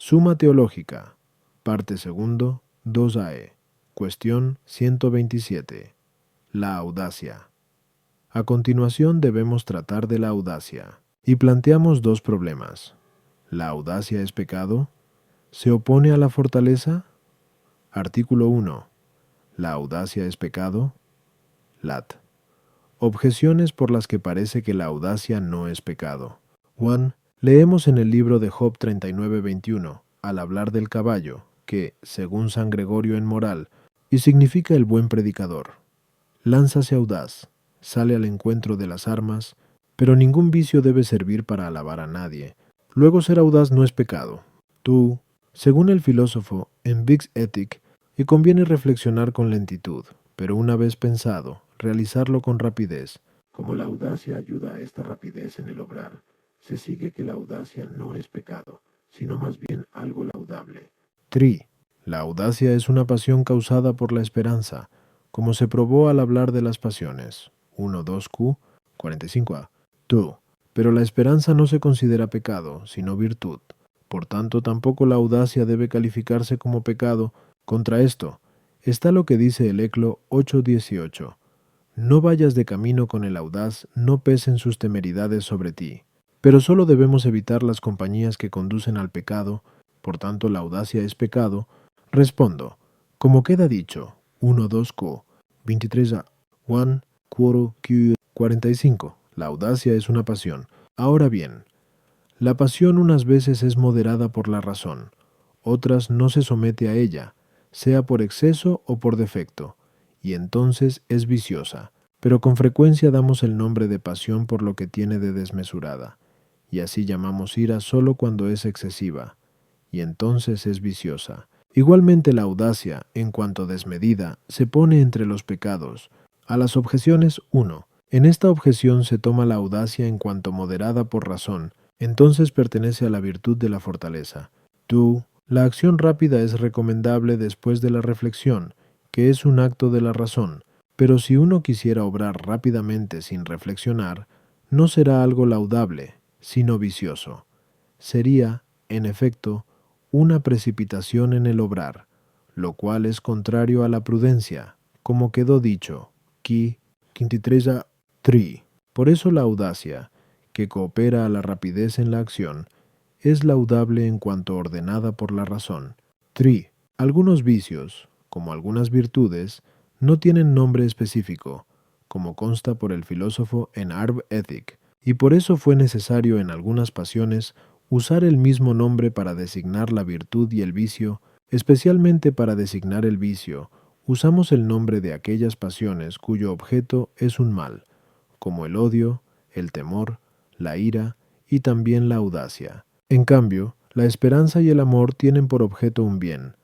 Suma teológica. Parte segundo, 2AE. Cuestión 127. La audacia. A continuación debemos tratar de la audacia, y planteamos dos problemas. ¿La audacia es pecado? ¿Se opone a la fortaleza? Artículo 1. ¿La audacia es pecado? Lat. Objeciones por las que parece que la audacia no es pecado. 1. Leemos en el libro de Job 39:21, al hablar del caballo, que, según San Gregorio en Moral, y significa el buen predicador, lánzase audaz, sale al encuentro de las armas, pero ningún vicio debe servir para alabar a nadie. Luego ser audaz no es pecado. Tú, según el filósofo en Vix Ethic, y conviene reflexionar con lentitud, pero una vez pensado, realizarlo con rapidez. Como la audacia ayuda a esta rapidez en el obrar, se sigue que la audacia no es pecado, sino más bien algo laudable. 3. La audacia es una pasión causada por la esperanza, como se probó al hablar de las pasiones. 1.2q, 45a. 2. Pero la esperanza no se considera pecado, sino virtud. Por tanto, tampoco la audacia debe calificarse como pecado. Contra esto, está lo que dice el Eclo 8.18. No vayas de camino con el audaz, no pesen sus temeridades sobre ti. Pero solo debemos evitar las compañías que conducen al pecado. Por tanto, la audacia es pecado. Respondo, como queda dicho, 1.2q, 23a, 1, quoro, q, 45. La audacia es una pasión. Ahora bien, la pasión unas veces es moderada por la razón, otras no se somete a ella, sea por exceso o por defecto, y entonces es viciosa, pero con frecuencia damos el nombre de pasión por lo que tiene de desmesurada, y así llamamos ira solo cuando es excesiva, y entonces es viciosa. Igualmente la audacia, en cuanto desmedida, se pone entre los pecados. A las objeciones 1. En esta objeción se toma la audacia en cuanto moderada por razón, entonces pertenece a la virtud de la fortaleza. 2. La acción rápida es recomendable después de la reflexión, que es un acto de la razón, pero si uno quisiera obrar rápidamente sin reflexionar, no será algo laudable, sino vicioso. Sería, en efecto, una precipitación en el obrar, lo cual es contrario a la prudencia, como quedó dicho, qui, 53a, 3. Por eso la audacia, que coopera a la rapidez en la acción, es laudable en cuanto ordenada por la razón. 3. Algunos vicios, como algunas virtudes, no tienen nombre específico, como consta por el filósofo en Arb Ethic, y por eso fue necesario en algunas pasiones usar el mismo nombre para designar la virtud y el vicio. Especialmente para designar el vicio, usamos el nombre de aquellas pasiones cuyo objeto es un mal, como el odio, el temor, la ira y también la audacia. En cambio, la esperanza y el amor tienen por objeto un bien.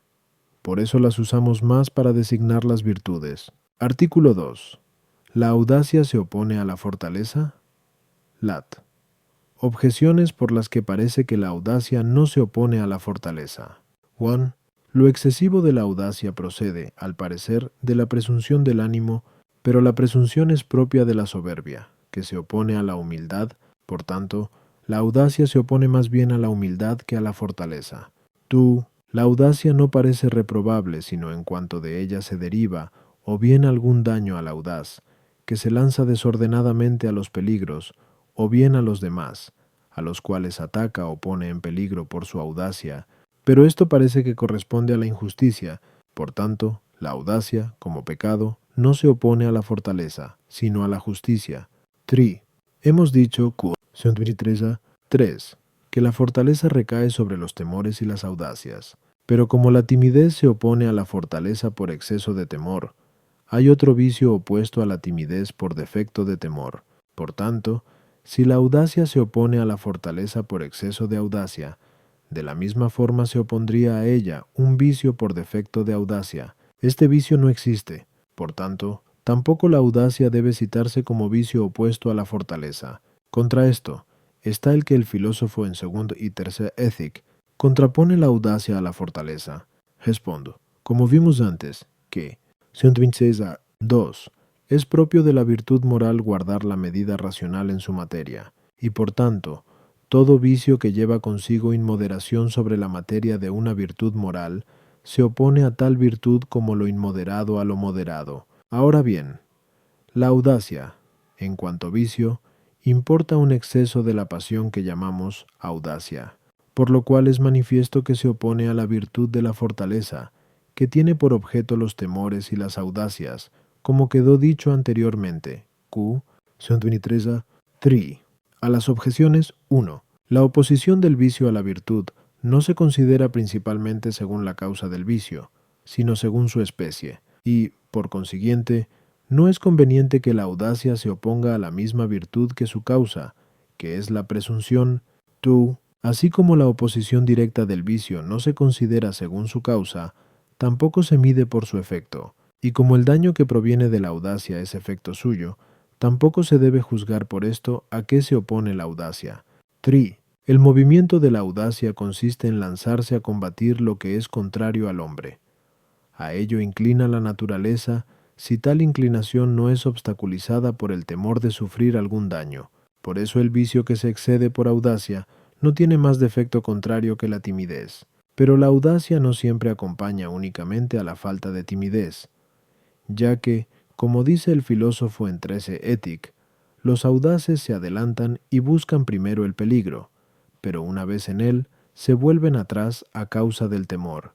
Por eso las usamos más para designar las virtudes. Artículo 2. ¿La audacia se opone a la fortaleza? Lat. Objeciones por las que parece que la audacia no se opone a la fortaleza. 1. Lo excesivo de la audacia procede, al parecer, de la presunción del ánimo, pero la presunción es propia de la soberbia, que se opone a la humildad. Por tanto, la audacia se opone más bien a la humildad que a la fortaleza. 2. La audacia no parece reprobable, sino en cuanto de ella se deriva, o bien algún daño al audaz, que se lanza desordenadamente a los peligros, o bien a los demás, a los cuales ataca o pone en peligro por su audacia, pero esto parece que corresponde a la injusticia. Por tanto, la audacia, como pecado, no se opone a la fortaleza, sino a la justicia. 3. Hemos dicho, 3, que la fortaleza recae sobre los temores y las audacias, pero como la timidez se opone a la fortaleza por exceso de temor, hay otro vicio opuesto a la timidez por defecto de temor. Por tanto, si la audacia se opone a la fortaleza por exceso de audacia, de la misma forma se opondría a ella un vicio por defecto de audacia. Este vicio no existe, por tanto, tampoco la audacia debe citarse como vicio opuesto a la fortaleza. Contra esto, está el que el filósofo en segundo y tercer Ethic contrapone la audacia a la fortaleza. Respondo, como vimos antes, que 126a 2. Es propio de la virtud moral guardar la medida racional en su materia, y por tanto, Todo vicio que lleva consigo inmoderación sobre la materia de una virtud moral se opone a tal virtud como lo inmoderado a lo moderado. Ahora bien, la audacia, en cuanto vicio, importa un exceso de la pasión que llamamos audacia, por lo cual es manifiesto que se opone a la virtud de la fortaleza, que tiene por objeto los temores y las audacias, como quedó dicho anteriormente. Q. 123. 3. A las objeciones 1. La oposición del vicio a la virtud no se considera principalmente según la causa del vicio, sino según su especie, y, por consiguiente, no es conveniente que la audacia se oponga a la misma virtud que su causa, que es la presunción. Tú, así como la oposición directa del vicio no se considera según su causa, tampoco se mide por su efecto, y como el daño que proviene de la audacia es efecto suyo, tampoco se debe juzgar por esto a qué se opone la audacia. 3. El movimiento de la audacia consiste en lanzarse a combatir lo que es contrario al hombre. A ello inclina la naturaleza, si tal inclinación no es obstaculizada por el temor de sufrir algún daño. Por eso el vicio que se excede por audacia no tiene más defecto contrario que la timidez. Pero la audacia no siempre acompaña únicamente a la falta de timidez, ya que, como dice el filósofo en 13 Étic, los audaces se adelantan y buscan primero el peligro, pero una vez en él, se vuelven atrás a causa del temor,